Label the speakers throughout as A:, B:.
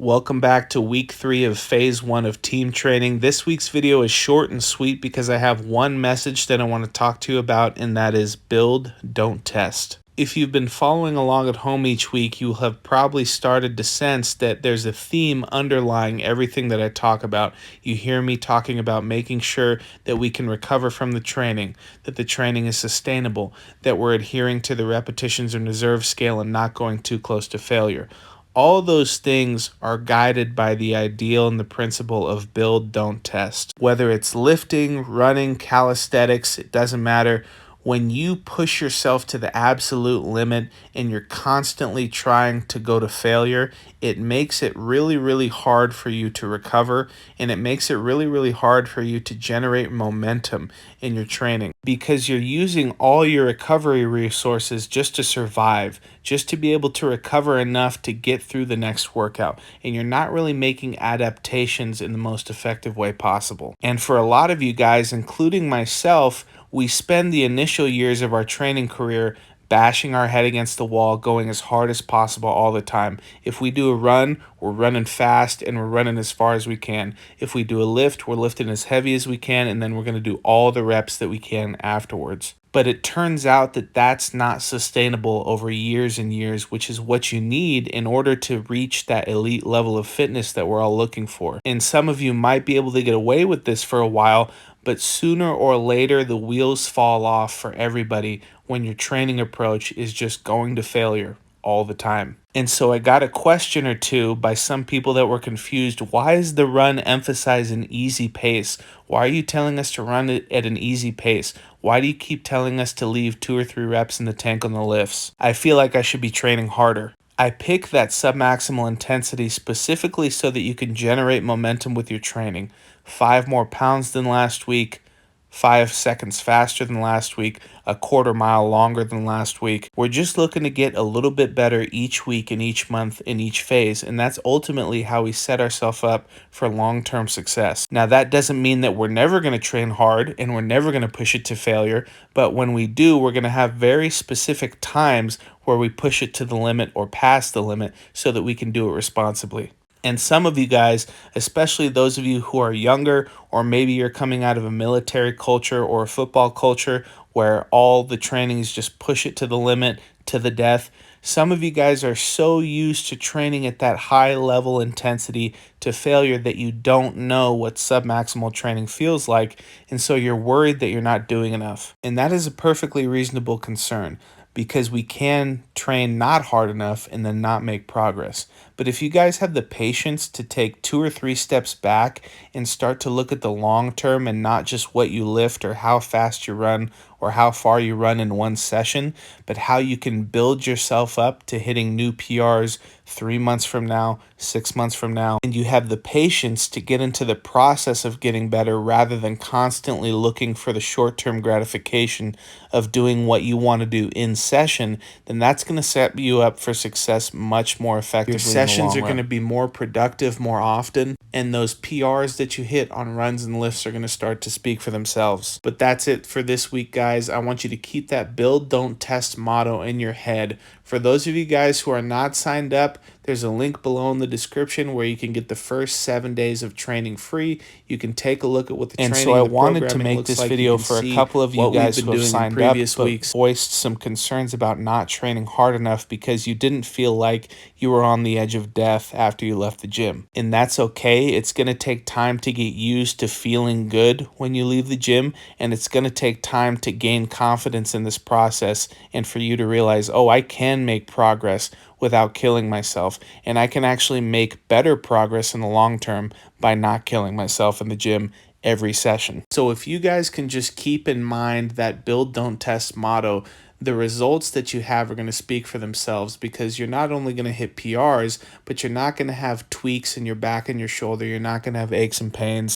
A: Welcome back to week 3 of phase 1 of team training. This week's video is short and sweet because I have one message that I want to talk to you about, and that is build, don't test. If you've been following along at home each week, you will have probably started to sense that there's a theme underlying everything that I talk about. You hear me talking about making sure that we can recover from the training, that the training is sustainable, that we're adhering to the repetitions and reserve scale and not going too close to failure. All those things are guided by the ideal and the principle of build, don't test. Whether it's lifting, running, calisthenics, it doesn't matter. When you push yourself to the absolute limit and you're constantly trying to go to failure, it makes it really, really hard for you to recover, and it makes it really, really hard for you to generate momentum in your training because you're using all your recovery resources just to survive, just to be able to recover enough to get through the next workout, and you're not really making adaptations in the most effective way possible. And for a lot of you guys, including myself, we spend the initial years of our training career bashing our head against the wall, going as hard as possible all the time. If we do a run, we're running fast and we're running as far as we can. If we do a lift, we're lifting as heavy as we can, and then we're going to do all the reps that we can afterwards. But it turns out that that's not sustainable over years and years, which is what you need in order to reach that elite level of fitness that we're all looking for. And some of you might be able to get away with this for a while, but sooner or later the wheels fall off for everybody when your training approach is just going to failure all the time. And so I got a question or two by some people that were confused. Why is the run emphasize an easy pace? Why are you telling us to run it at an easy pace? Why do you keep telling us to leave 2 or 3 reps in the tank on the lifts? I feel like I should be training harder. I pick that submaximal intensity specifically so that you can generate momentum with your training. 5 more pounds than last week, 5 seconds faster than last week, a quarter mile longer than last week. We're just looking to get a little bit better each week and each month in each phase, and that's ultimately how we set ourselves up for long-term success. Now, that doesn't mean that we're never going to train hard and we're never going to push it to failure, but when we do, we're going to have very specific times where we push it to the limit or past the limit so that we can do it responsibly. And some of you guys, especially those of you who are younger, or maybe you're coming out of a military culture or a football culture where all the trainings just push it to the limit, to the death. Some of you guys are so used to training at that high level intensity to failure that you don't know what submaximal training feels like, and so you're worried that you're not doing enough. And that is a perfectly reasonable concern, because we can train not hard enough and then not make progress. But if you guys have the patience to take 2 or 3 steps back and start to look at the long term and not just what you lift or how fast you run or how far you run in one session, but how you can build yourself up to hitting new PRs 3 months from now, 6 months from now, and you have the patience to get into the process of getting better rather than constantly looking for the short-term gratification of doing what you want to do in session, then that's going to set you up for success much more effectively. Your sessions are going to be more productive more often, and those PRs that you hit on runs and lifts are going to start to speak for themselves. But that's it for this week, guys. I want you to keep that build, don't test motto in your head. For those of you guys who are not signed up, there's a link below in the description where you can get the first 7 days of training free. You can take a look at what the training,
B: so I wanted to make this video for a couple of you guys who have signed up but voiced some concerns about not training hard enough because you didn't feel like you were on the edge of death after you left the gym. And that's okay. It's going to take time to get used to feeling good when you leave the gym, and it's going to take time to gain confidence in this process and for you to realize, oh, I can make progress without killing myself, and I can actually make better progress in the long term by not killing myself in the gym every session. So if you guys can just keep in mind that build, don't test motto, the results that you have are going to speak for themselves, because you're not only going to hit PRs, but you're not going to have tweaks in your back and your shoulder. You're not going to have aches and pains.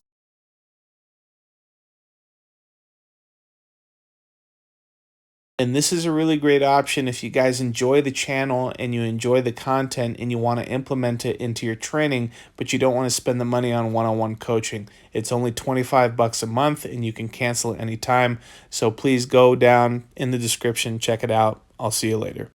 B: And this is a really great option if you guys enjoy the channel and you enjoy the content and you want to implement it into your training, but you don't want to spend the money on one-on-one coaching. It's only $25 a month and you can cancel at any time. So please go down in the description, check it out. I'll see you later.